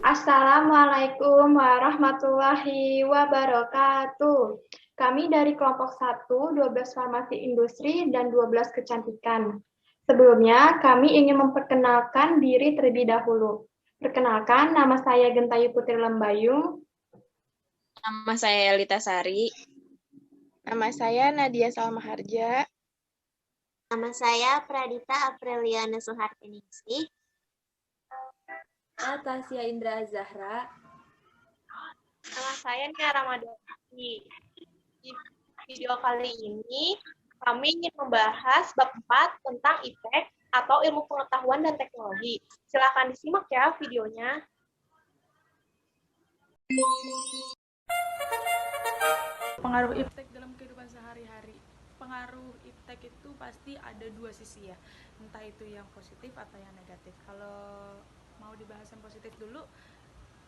Assalamualaikum warahmatullahi wabarakatuh. Kami dari kelompok 1, 12 farmasi industri, dan 12 kecantikan. Sebelumnya, kami ingin memperkenalkan diri terlebih dahulu. Perkenalkan, nama saya Gentayu Putri Lembayung. Nama saya Elita Sari. Nama saya Nadia Salmaharja. Nama saya Pradita Apriliana Suhartiningsih. Tasya Indra Zahra. Nama saya Nia Ramadhani. Di video kali ini, kami ingin membahas bab 4 tentang IPTEK atau Ilmu Pengetahuan dan Teknologi. Silakan disimak ya videonya. Pengaruh IPTEK dalam kehidupan sehari-hari. Pengaruh IPTEK itu pasti ada dua sisi ya, entah itu yang positif atau yang negatif. Kalau mau dibahas yang positif dulu,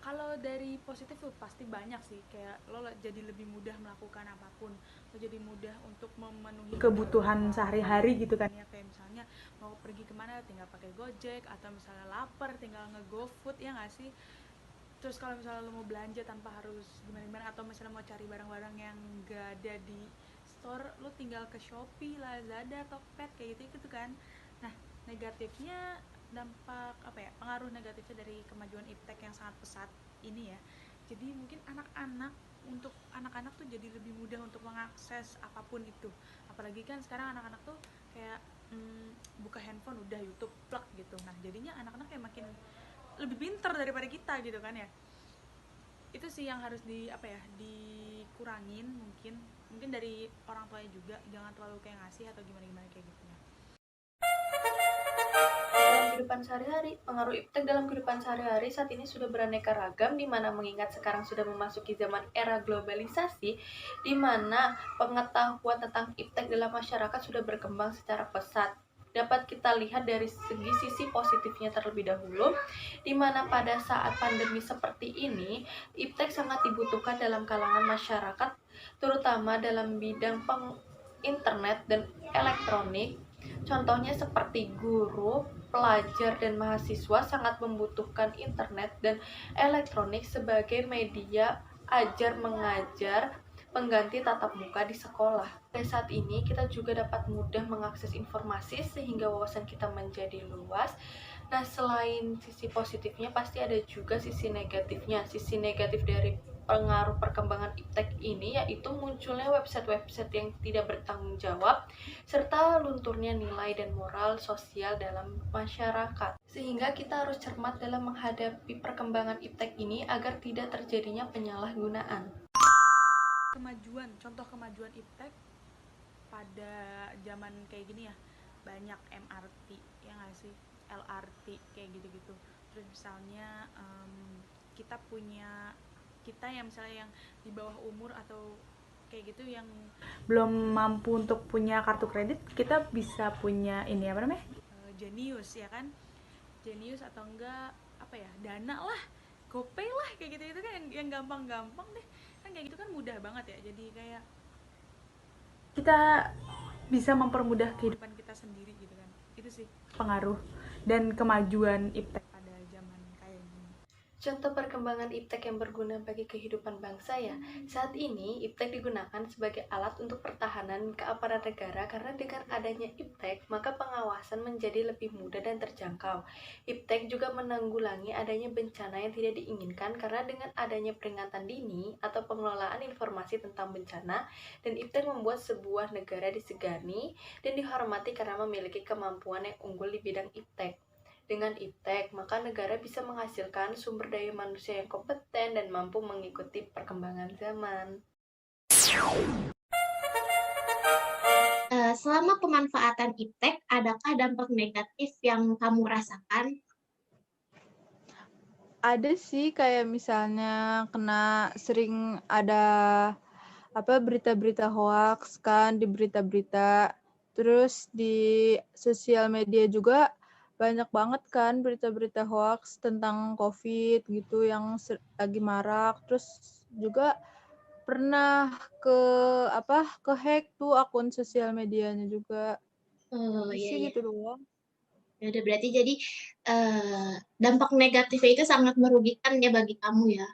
kalau dari positif tuh pasti banyak sih, kayak lo jadi lebih mudah melakukan apapun, lo jadi mudah untuk memenuhi kebutuhan sehari-hari gitu kan ya, kayak misalnya mau pergi kemana tinggal pakai Gojek, atau misalnya lapar tinggal nge-GoFood, ya nggak sih? Terus kalau misalnya lo mau belanja tanpa harus gimana-gimana, atau misalnya mau cari barang-barang yang gak ada di store, lo tinggal ke Shopee, Lazada, Tokped, kayak gitu kan. Nah, negatifnya, dampak apa ya, pengaruh negatifnya dari kemajuan IPTEK yang sangat pesat ini ya, jadi mungkin untuk anak-anak tuh jadi lebih mudah untuk mengakses apapun itu. Apalagi kan sekarang anak-anak tuh kayak buka handphone udah YouTube plug gitu. Nah, jadinya anak-anak kayak makin lebih pintar daripada kita gitu kan ya. Itu sih yang harus dikurangin, mungkin dari orang tuanya juga, jangan terlalu kayak ngasih atau gimana kayak gitu ya. Dalam kehidupan sehari-hari, pengaruh IPTEK dalam kehidupan sehari-hari saat ini sudah beraneka ragam, di mana mengingat sekarang sudah memasuki zaman era globalisasi, di mana pengetahuan tentang IPTEK dalam masyarakat sudah berkembang secara pesat. Dapat kita lihat dari segi sisi positifnya terlebih dahulu, di mana pada saat pandemi seperti ini, IPTEK sangat dibutuhkan dalam kalangan masyarakat, terutama dalam bidang internet dan elektronik. Contohnya seperti guru, pelajar, dan mahasiswa sangat membutuhkan internet dan elektronik sebagai media ajar mengajar pengganti tatap muka di sekolah. Pada saat ini kita juga dapat mudah mengakses informasi sehingga wawasan kita menjadi luas. Nah, selain sisi positifnya pasti ada juga sisi negatifnya. Sisi negatif dari pengaruh perkembangan IPTEK ini yaitu munculnya website-website yang tidak bertanggung jawab serta lunturnya nilai dan moral sosial dalam masyarakat. Sehingga kita harus cermat dalam menghadapi perkembangan IPTEK ini agar tidak terjadinya penyalahgunaan. Contoh kemajuan IPTEK pada zaman kayak gini ya, banyak MRT, ya nggak sih, LRT, kayak gitu-gitu. Terus misalnya kita yang misalnya yang di bawah umur atau kayak gitu yang belum mampu untuk punya kartu kredit, kita bisa punya ini Jenius ya kan, Jenius atau enggak Dana lah, GoPay lah, kayak gitu kan yang gampang-gampang deh kan, kayak gitu kan mudah banget ya. Jadi kayak kita bisa mempermudah kehidupan kita sendiri gitu kan. Itu sih pengaruh dan kemajuan IPTEK pada zaman kayak gini. Contoh perkembangan IPTEK yang berguna bagi kehidupan bangsa ya. Saat ini IPTEK digunakan sebagai alat untuk pertahanan keamanan negara karena dengan adanya IPTEK maka pengawasan menjadi lebih mudah dan terjangkau. IPTEK juga menanggulangi adanya bencana yang tidak diinginkan karena dengan adanya peringatan dini atau pengelolaan informasi tentang bencana, dan IPTEK membuat sebuah negara disegani dan dihormati karena memiliki kemampuan yang unggul di bidang IPTEK. Dengan IPTEK, maka negara bisa menghasilkan sumber daya manusia yang kompeten dan mampu mengikuti perkembangan zaman. Selama pemanfaatan IPTEK, adakah dampak negatif yang kamu rasakan? Ada sih, kayak misalnya sering ada berita-berita hoax kan di berita-berita. Terus di sosial media juga banyak banget kan berita-berita hoax tentang COVID gitu yang lagi marak. Terus juga pernah ke hack tuh akun sosial medianya juga. Oh iya. Gitu doang. Ya udah, berarti jadi dampak negatifnya itu sangat merugikan ya bagi kamu ya.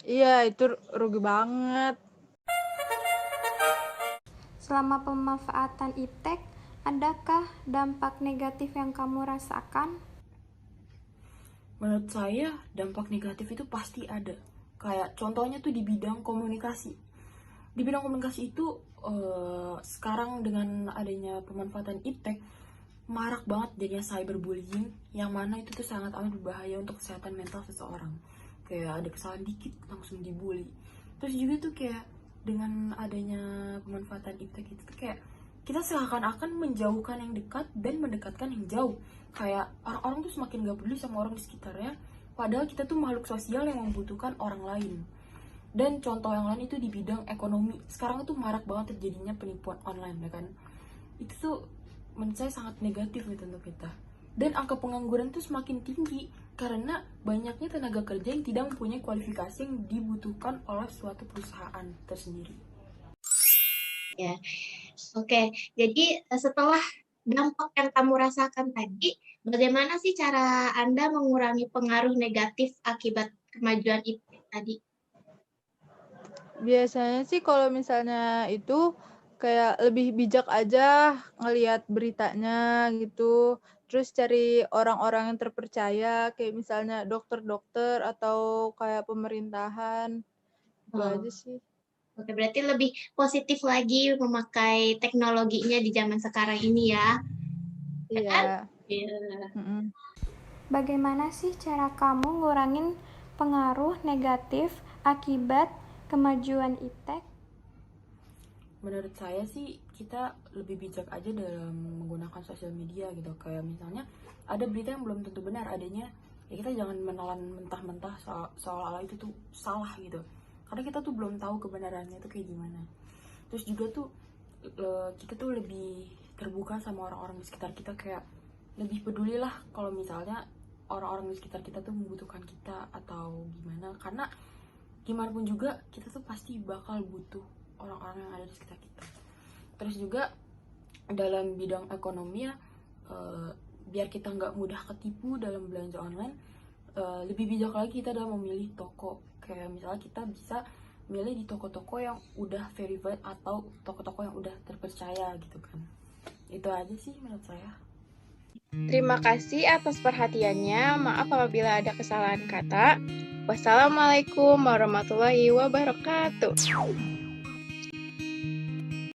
Iya, itu rugi banget. Selama pemanfaatan iptek, adakah dampak negatif yang kamu rasakan? Menurut saya dampak negatif itu pasti ada. Kayak contohnya tuh di bidang komunikasi. Di bidang komunikasi itu sekarang dengan adanya pemanfaatan iptek marak banget jadinya cyberbullying, yang mana itu tuh sangat amat berbahaya untuk kesehatan mental seseorang. Kayak ada kesalahan dikit langsung dibully. Terus juga tuh kayak dengan adanya pemanfaatan iptek itu tuh kayak kita seakan-akan menjauhkan yang dekat dan mendekatkan yang jauh. Kayak orang-orang tuh semakin gak peduli sama orang di sekitarnya, padahal kita tuh makhluk sosial yang membutuhkan orang lain. Dan contoh yang lain itu di bidang ekonomi. Sekarang tuh marak banget terjadinya penipuan online, ya kan? Itu tuh menurut saya sangat negatif gitu untuk kita. Dan angka pengangguran tuh semakin tinggi karena banyaknya tenaga kerja yang tidak mempunyai kualifikasi yang dibutuhkan oleh suatu perusahaan tersendiri. Ya, oke. Jadi setelah dampak yang kamu rasakan tadi, bagaimana sih cara Anda mengurangi pengaruh negatif akibat kemajuan iptek tadi? Biasanya sih kalau misalnya itu kayak lebih bijak aja ngelihat beritanya gitu. Terus cari orang-orang yang terpercaya, kayak misalnya dokter-dokter atau kayak pemerintahan. Itu Oh, aja sih. oke, berarti lebih positif lagi memakai teknologinya di zaman sekarang ini ya. Ya kan? Iya. Iya. Mm-mm. Bagaimana sih cara kamu ngurangin pengaruh negatif akibat kemajuan iptek? Menurut saya sih kita lebih bijak aja dalam menggunakan sosial media gitu. Kayak misalnya ada berita yang belum tentu benar adanya, ya kita jangan menelan mentah-mentah seolah-olah itu tuh salah gitu. Karena kita tuh belum tahu kebenarannya itu kayak gimana. Terus juga tuh kita tuh lebih terbuka sama orang-orang di sekitar kita, kayak lebih peduli lah kalau misalnya orang-orang di sekitar kita tuh membutuhkan kita atau gimana. Karena gimana pun juga kita tuh pasti bakal butuh orang-orang yang ada di sekitar kita. Terus juga dalam bidang ekonomi ya, biar kita nggak mudah ketipu dalam belanja online, lebih bijak lagi kita dalam memilih toko. Kayak misalnya kita bisa milih di toko-toko yang udah verified atau toko-toko yang udah terpercaya gitu kan. Itu aja sih menurut saya. Terima kasih atas perhatiannya. Maaf apabila ada kesalahan kata. Wassalamualaikum warahmatullahi wabarakatuh.